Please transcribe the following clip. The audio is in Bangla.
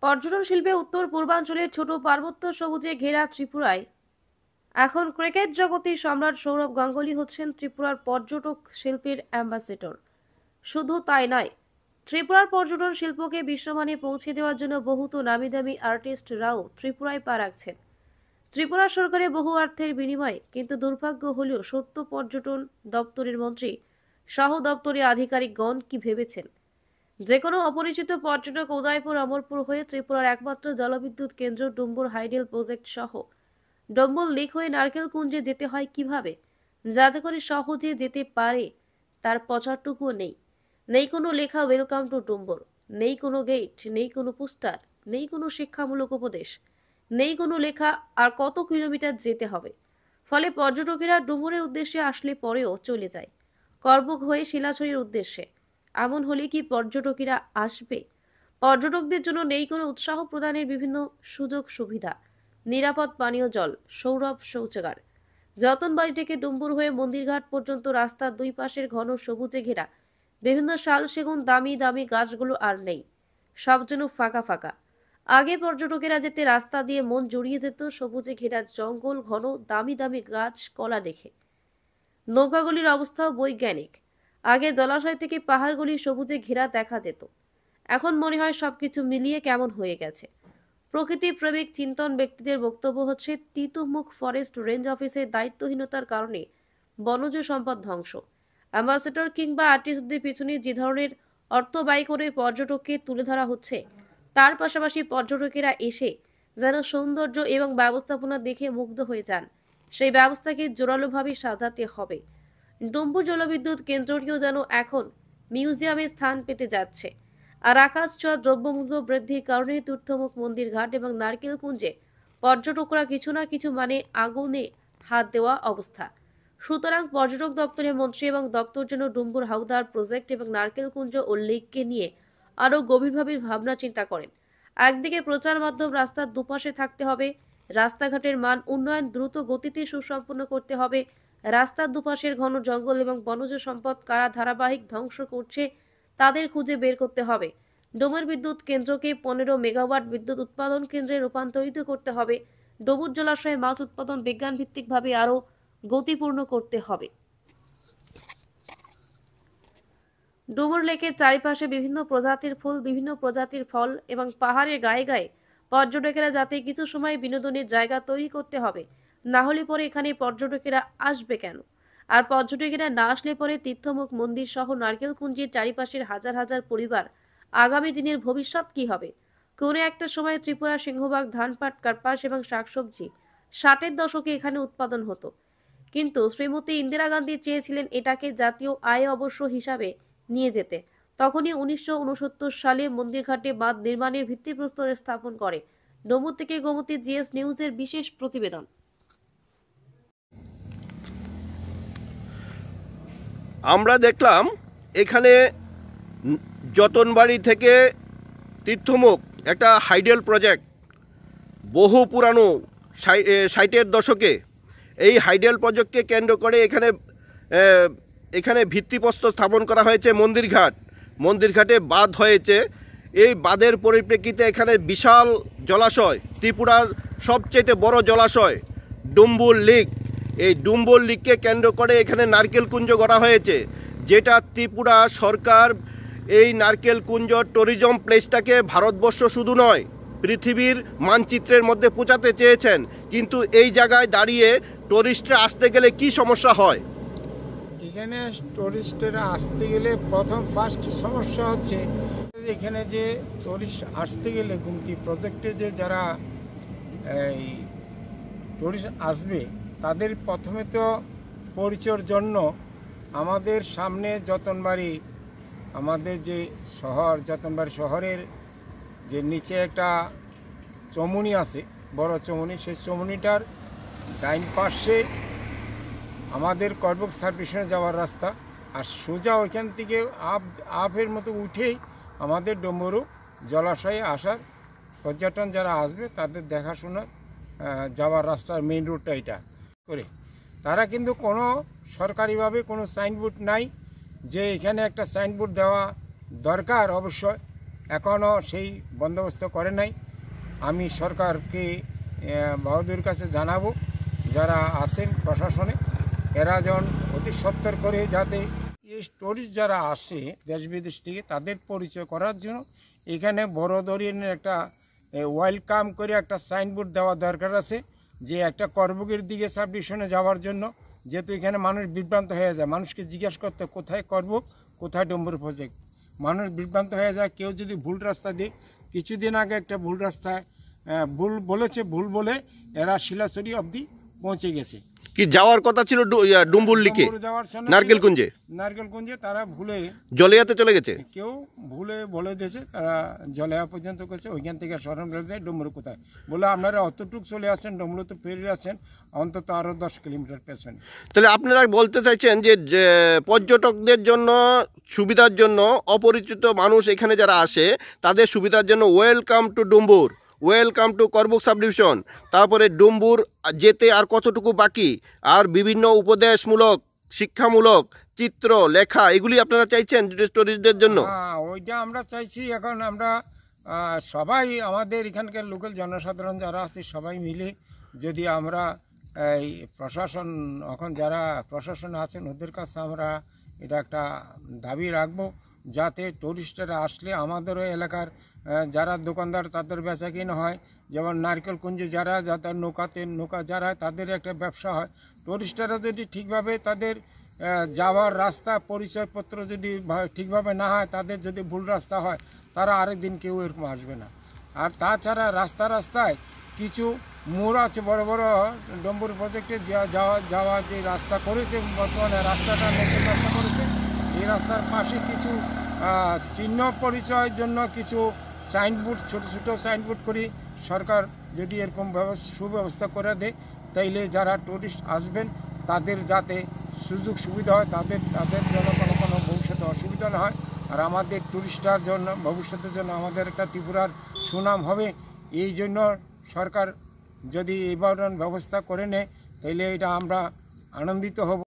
পর্যটন শিল্পে উত্তর পূর্বাঞ্চলের ছোট পার্বত্য সবুজে ঘেরা ত্রিপুরায় এখন ক্রিকেট জগতের সম্রাট সৌরভ গাঙ্গুলী হচ্ছেন ত্রিপুরার পর্যটক শিল্পের অ্যাম্বাসেডর। শুধু তাই নয়, ত্রিপুরার পর্যটন শিল্পকে বিশ্বমানে পৌঁছে দেওয়ার জন্য বহুত নামিদামি আর্টিস্টরাও ত্রিপুরায় পা রাখছেন ত্রিপুরা সরকারের বহু অর্থের বিনিময়ে। কিন্তু দুর্ভাগ্য হলেও সত্য, পর্যটন দপ্তরের মন্ত্রী সহ দপ্তরের আধিকারিকগণ কি ভেবেছেন যে কোনো অপরিচিত পর্যটক উদয়পুর অমরপুর হয়ে ত্রিপুরার একমাত্র জলবিদ্যুৎ কেন্দ্র ডুম্বুর হাইডেল প্রজেক্ট সহ ডম্বল লেক হয়ে নারকেল কুঞ্জে যেতে হয় কিভাবে, যাতে করে সহজে যেতে পারে তার প্রচারটুকুও নেই। নেই কোনো লেখা ওয়েলকাম টু ডুম্বুর, নেই কোনো গেট, নেই কোনো পোস্টার, নেই কোনো শিক্ষামূলক উপদেশ, নেই কোনো লেখা আর কত কিলোমিটার যেতে হবে। ফলে পর্যটকেরা ডুম্বুরের উদ্দেশ্যে আসলে পরেও চলে যায় করবুক হয়ে শিলাছড়ির উদ্দেশ্যে। এমন হলে কি পর্যটকেরা আসবে? পর্যটকদের জন্য নেই কোনো উৎসাহ প্রদানের বিভিন্ন সুযোগ সুবিধা, নিরাপদ পানীয় জল, সৌরভ শৌচাগার। যতনবাড়ি থেকে ডুম্বুর হয়ে মন্দিরঘাট পর্যন্ত রাস্তার দুই পাশের ঘন সবুজে ঘেরা বিভিন্ন শাল সেগুন দামি দামি গাছগুলো আর নেই, সব যেন ফাঁকা ফাঁকা। আগে পর্যটকেরা যেতে রাস্তা দিয়ে মন জড়িয়ে যেত সবুজে ঘেরা জঙ্গল, ঘন দামি দামি গাছ কলা দেখে। নৌকাগুলির অবস্থাও বৈজ্ঞানিক। আগে জলাশয় থেকে পাহাড়গুলি সবুজে ঘেরা দেখা যেত, এখন মনে হয় সবকিছু মিলিয়ে কেমন হয়ে গেছে। প্রকৃতি প্রেমিক চিন্তন ব্যক্তিদের বক্তব্য হচ্ছে তিতুমুখ ফরেস্ট রেঞ্জ অফিসের দায়িত্বহীনতার কারণে বনজ সম্পদ ধ্বংস। অ্যাম্বাসেডর কিংবা আর্টিস্টদের পিছনে যে ধরনের অর্থ ব্যয় করে পর্যটককে তুলে ধরা হচ্ছে, তার পাশাপাশি পর্যটকেরা এসে যেন সৌন্দর্য এবং ব্যবস্থাপনা দেখে মুগ্ধ হয়ে যান, সেই ব্যবস্থাকে জোরালোভাবে সাজাতে হবে। ডুম্বুর জলবিদ্যুৎ কেন্দ্রটিও যেন এখন মিউজিয়ামে স্থান পেতে যাচ্ছে। আর আকাশ ছোঁয়া দ্রব্যমূল্য বৃদ্ধির কারণে তীর্থমুখ মন্দির ঘাট এবং নারকেল কুঞ্জে পর্যটকরা কিছু না কিছু মানে আগুনে হাত দেওয়া অবস্থা। সুতরাং পর্যটক দপ্তরের মন্ত্রী এবং দপ্তর যেন ডুম্বুর হাওদার প্রজেক্ট এবং নারকেল কুঞ্জ ও লেককে নিয়ে আরও গভীরভাবে ভাবনা চিন্তা করেন। একদিকে প্রচার মাধ্যম রাস্তার দুপাশে থাকতে হবে, রাস্তাঘাটের মান উন্নয়ন দ্রুত গতিতে সুসম্পন্ন করতে হবে। রাস্তার দুপাশের ঘন জঙ্গল এবং বনজ সম্পদ কারা ধারাবাহিক ধ্বংস করছে তাদের খুঁজে বের করতে হবে। ডোমের বিদ্যুৎ কেন্দ্রকে 15 মেগাওয়াট বিদ্যুৎ উৎপাদন কেন্দ্রে রূপান্তরিত করতে হবে। ডুবুর জলাশয়ে মাছ উৎপাদন বিজ্ঞান ভিত্তিকভাবে আরও গতিপূর্ণ করতে হবে। ডুমুর লেকের চারিপাশে বিভিন্ন প্রজাতির ফুল, বিভিন্ন প্রজাতির ফল এবং পাহাড়ের গায়ে গায়ে পর্যটকেরা যাতে কিছু সময় বিনোদনের জায়গা তৈরি করতে হবে। না হলে পরে এখানে পর্যটকেরা আসবে কেন? আর পর্যটকেরা না আসলে পরে তীর্থমুখ মন্দির সহ নারকেল কুঞ্জের চারিপাশের হাজার হাজার পরিবার আগামী দিনের ভবিষ্যৎ কি হবে? কোনো একটা সময় ত্রিপুরা সিংহভাগ ধান, পাট, কার্পাস এবং শাকসবজি 60-এর দশকে এখানে উৎপাদন হতো। কিন্তু শ্রীমতী ইন্দিরা গান্ধী চেয়েছিলেন এটাকে জাতীয় আয় অবশ্য হিসাবে নিয়ে যেতে। তখনই 1969 সালে মন্দিরঘাটে বাঁধ নির্মাণের ভিত্তিপ্রস্তর স্থাপন করে। ডুমুর থেকে গোমতী জিএস নিউজের বিশেষ প্রতিবেদন। আমরা দেখলাম এখানে যতনবাড়ি থেকে তীর্থমুখ একটা হাইডেল প্রজেক্ট, বহু পুরানো 60-এর দশকে এই হাইডেল প্রজেক্টকে কেন্দ্র করে এখানে ভিত্তিপ্রস্তর স্থাপন করা হয়েছে। মন্দিরঘাটে বাঁধ হয়েছে। এই বাঁধের পরিপ্রেক্ষিতে এখানে বিশাল জলাশয়, ত্রিপুরার সবচেয়ে বড় জলাশয় ডুম্বুর লেক, এই ডুম্বুর লেককে কেন্দ্র করে এখানে নারকেল কুঞ্জ গড়া হয়েছে, যেটা ত্রিপুরা সরকার এই নারকেল কুঞ্জ ট্যুরিজম প্লেসটাকে ভারতবর্ষ শুধু নয় পৃথিবীর মানচিত্রের মধ্যে পৌঁছাতে চেয়েছেন। কিন্তু এই জায়গায় দাঁড়িয়ে টুরিস্টরা আসতে গেলে কি সমস্যা হয়? এখানে টুরিস্টরা আসতে গেলে ফার্স্ট সমস্যা হচ্ছে এখানে যে টুরিস্ট আসতে গেলে গুমতি প্রজেক্টে যে যারা এই টুরিস্ট আসবে তাদের প্রথমে তো পরিচয়ের জন্য আমাদের সামনে যতনবাড়ি, আমাদের যে শহর যতনবাড়ি শহরের যে নিচে একটা চমুনি আছে, বড় চমুনি, সেই চমুনিটার ডাইন পাশে আমাদের করবুক সার্ভিসে যাওয়ার রাস্তা, আর সোজা ওইখান থেকে আপের মতো উঠেই আমাদের ডুম্বুরু জলাশয়ে আসার পর্যটন যারা আসবে তাদের দেখাশোনা যাওয়ার রাস্তার মেইন রোডটা এটা করে। তারা কিন্তু কোনো সরকারিভাবে কোনো সাইনবোর্ড নাই যে এখানে একটা সাইনবোর্ড দেওয়া দরকার অবশ্যই, এখনও সেই বন্দোবস্ত করে নাই। আমি সরকারকে বাহাদুর কাছে জানাবো, যারা আছেন প্রশাসনে এরা যেন অতি সত্তর করে যাতে এই টুরিস্ট যারা আসে দেশ বিদেশ থেকে তাদের পরিচয় করার জন্য এখানে বড় ধরনের একটা ওয়েলকাম করে একটা সাইনবোর্ড দেওয়া দরকার আছে, যে একটা করবুকের দিকে সাব ডিভিশনে যাওয়ার জন্য, যেহেতু এখানে মানুষ বিভ্রান্ত হয়ে যায়, মানুষকে জিজ্ঞাসা করতে কোথায় করবুক কোথায় ডম্বুর প্রজেক্ট, মানুষ বিভ্রান্ত হয়ে যায়। কেউ যদি ভুল রাস্তা দিয়ে, কিছুদিন আগে একটা ভুল রাস্তায় ভুল বলেছে, ভুল বলে এরা শিলাচুরি অবধি পৌঁছে গেছে। কি যাওয়ার কথা ছিল ডুম্বুল্লিকে, নারকেলকুঞ্জে, তারা ভুলে জলিয়াতে চলে গেছে। কেউ ভুলে বলে দিয়েছে তারা জলেয়া পর্যন্ত করছে, ওইখান থেকে স্মরণ রেখে যায় ডুমুর কোথায় বলে আপনারা অতটুকু চলে আসেন, ডুমুর তো পেরিয়ে আছেন অন্তত আরও 10 কিলোমিটার পেছনে। তাহলে আপনারা বলতে চাইছেন যে পর্যটকদের জন্য সুবিধার জন্য, অপরিচিত মানুষ এখানে যারা আসে তাদের সুবিধার জন্য welcome to Dumbur, welcome to Karbook sub division, তারপরে ডুম্বুর যেতে আর কতটুকু বাকি, আর বিভিন্ন উপদেশমূলক, শিক্ষামূলক চিত্র লেখা, এগুলি আপনারা চাইছেন টুরিস্টদের জন্য? হ্যাঁ, ওইটা আমরা চাইছি। এখন আমরা সবাই আমাদের এখানকার লোকাল জনসাধারণ যারা আছে সবাই মিলে যদি আমরা এই প্রশাসন, এখন যারা প্রশাসন আছেন ওদের কাছে আমরা এটা একটা দাবি রাখবো, যাতে টুরিস্টরা আসলে আমাদেরও এলাকার যারা দোকানদার তাদের বেচা কিনা হয়, যেমন নারকেলকুঞ্জে যারা যাদের নৌকা যারা তাদের একটা ব্যবসা হয়, টুরিস্টরা যদি ঠিকভাবে তাদের যাওয়ার রাস্তা পরিচয়পত্র যদি ঠিকভাবে না হয়, তাদের যদি ভুল রাস্তা হয়, তারা আরেকদিন কেউ এরকম আসবে না। আর তাছাড়া রাস্তায় কিছু মোড় আছে বড় বড়, ডম্বুর প্রজেক্টে যাওয়া যে রাস্তা করেছে, বর্তমানে রাস্তাটা নতুন রাস্তা করেছে, এই রাস্তার পাশে কিছু চিহ্ন পরিচয়ের জন্য কিছু সাইনবোর্ড, ছোট ছোট সাইনবোর্ড করি সরকার যদি এরকম সুব্যবস্থা করে দেয়, তাইলে যারা টুরিস্ট আসবেন তাদের যাতে সুযোগ সুবিধা হয়, তাদের জন্য কোনো ভবিষ্যতে অসুবিধা না হয়, আর আমাদের টুরিস্টার জন্য ভবিষ্যতের জন্য আমাদের একটা ত্রিপুরার সুনাম হবে। এই জন্য সরকার যদি এই ধরনের ব্যবস্থা করে নেয় তাইলে এটা আমরা আনন্দিত হব।